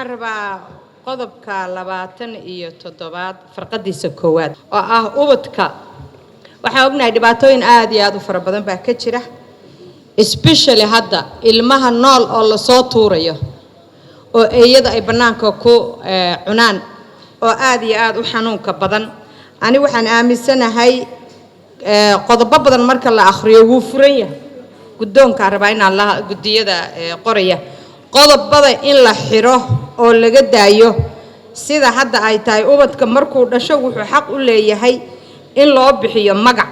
waxaan rabaa qodobka 27 farqadiisa koowaad oo ah ubadka waxaan ognahay dhibaatooyin aad iyo aad u fara badan baa ka jira especially hadda ilmaha nool oo la soo tuurayo oo eeyada ay banaanka ku cunaan oo aad iyo aad u xanuunka badan ani waxaan aaminsanahay qodobo badan marka la akhriyo wuu furan yahay guddoonka rabaa in Allah gudiyada qoraya qodobada in la xiro oo laga daayo sida hadda ay tahay ubadka markuu dhasho wuxuu xaq u leeyahay in loo bixiyo magac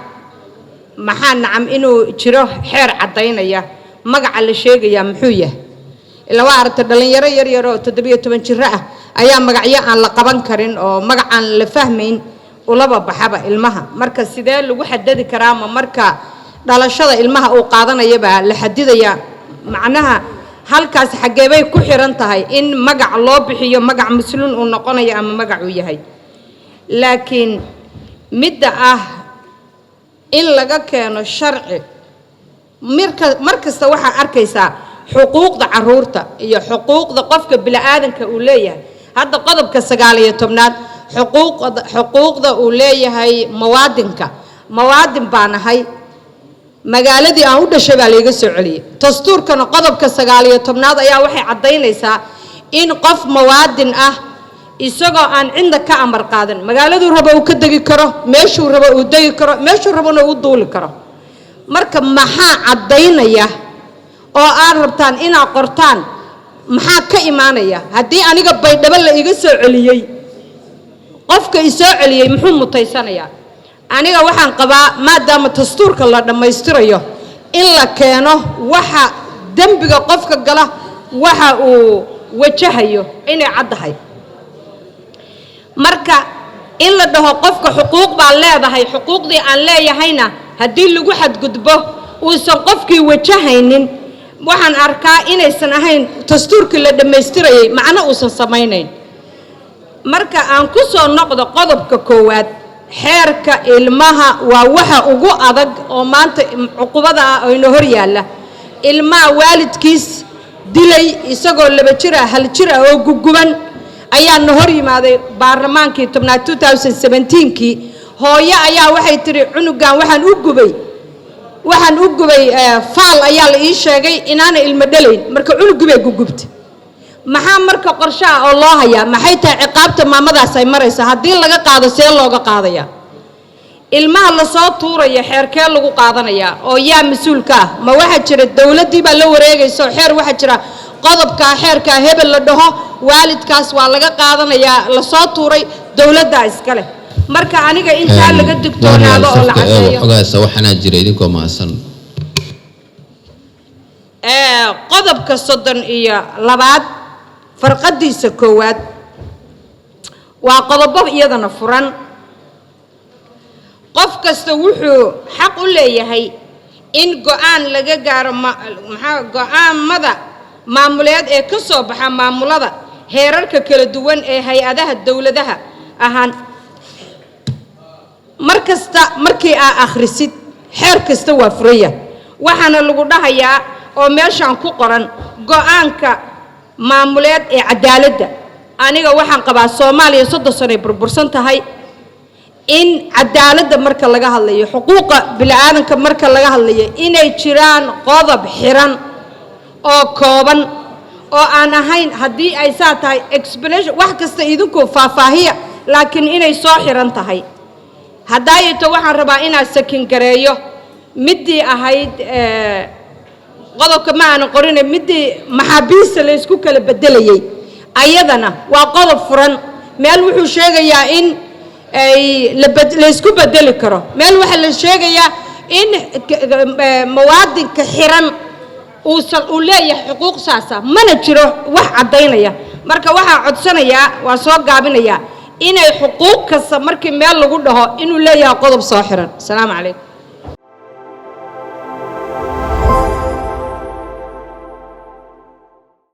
maxaa nacam inuu jiro xeer cadeynaya magaca la sheegaya muxuu yahay ila waa aragtay dhalinyaro yar oo 17 jir ah ayaa magacyo aan la qaban karin oo magac aan la fahmayn ulaba baxaba ilmaha marka sidee lagu xadadi karaa ma marka dhalashada ilmaha uu qaadanaya baa la xadidaya macnaha halkaas xageebay ku xiran tahay in magac loo bixiyo magac muslim uu noqonayo ama magac uu yahay laakiin midda ah in laga keeno sharci markasta waxa arkaysaa xuquuqda caruurta iyo xuquuqda qofka bini'aadanka uu leeyahay hadda qodobka 19aad xuquuqda uu leeyahay muwaadin baan ahay magaaladii aan u dhashay baa laga soo celiyay dastuurkana qodobka 19aad ayaa waxay cadeynaysaa in qof muwaadin ah isagoo aan cidna ka amar qaadan magaaladu rabo uu ka dagi karo meeshuu rabo uu dagi karo meeshuu rabona uu duuli karo marka maxaa cadeynaya oo aan rabtaan inaa qortaan maxaa ka imaanaya haddii aniga baydhabo la iga soo celiyay qofka i soo celiyay muxuu mutaysanaya aniga waxaan qabaa maadaama dastuurka la dhammaystirayo in la keeno waxa dambiga qofka gala waxa uu wajahayo inay caddahay marka in la dhaho qofka xuquuq baa leedahay xuquuqdii aan leeyahayna haddii lagu xadgudbo uusan qofkii wajahaynin waxaan arkaa inaysan ahayn dastuurkii la dhammaystirayay macno uusan samaynayn marka aan ku soo noqdo qodobka koowaad xeerka ilmaha waa waxa ugu adag oo maanta cuqubada ah oo inoo hor yaala ilmaha waalidkiis dilay isagoo 2 jir ah 1 jir ah oo guguban ayaa noo hor yimaaday baarlamaankii 2017kii hooyo ayaa waxay tiri cunugan waxaan u gubay faal ayaa la ii sheegay inaana ilmo dhalayn marka cunugubay gugubtay maxaa marka qorshaha oo loo hayaa maxay tahay ciqaabta maamadaas ay maraysaa haddii laga qaado see looga qaadaya ilmaha la soo tuuraya xeerkee lagu qaadanaya oo yaa mas'uulka ah ma waxa jira dawladii baa la wareegayso xeer waxa jira qodobka xeerka hebel la dhaho waalidkaas waa laga qaadanaya la soo tuuray dawladda iskale marka aniga inta laga digtoonaado oo la cadeeyo ogaasa waxana jira idinkoo maasan qodobka 32 farqadiisa koowaad waa qodobo iyadana furan qof kasta wuxuu xaq u leeyahay in go'aan laga gaaro go'aamada maamuleed ee ka soo baxa maamulada heerarka kala duwan ee hay'adaha dawladaha ahaan markasta markii aad akhrisid xeer kasta waa furaya waxaana lagu dhahayaa oo meeshan ku qoran go'aanka maamuleed ee cadaaladda aniga waxaan qabaa Soomaaliya 30 sano ay burbursan tahay in cadaaladda marka laga hadlayo xuquuqa bini'aadanka marka laga hadlayo inay jiraan qodob xiran oo kooban oo aan ahayn haddii ay saa tahay explanation wax kasta idinku faahfaahiya laakiin inay soo xiran tahay hadaayeeto waxaan rabaa inaan sakin gareeyo midii ahayd qodobka ma aan qorin midii maxaabiista la isku kala bedelayay ayadana waa qodob furan meel wuxuu sheegayaa in ay la isku bedeli karo meel waxa la sheegayaa in muwaadinka xiran uu leeyahay xuquuq saasa mana jiro wax cadeynaya marka waxa codsanaya waa soo gaabinaya inay xuquuq kasta markii meel lagu dhaho inuu leeyahay qodob soo xiran. Assalaamu calaykum.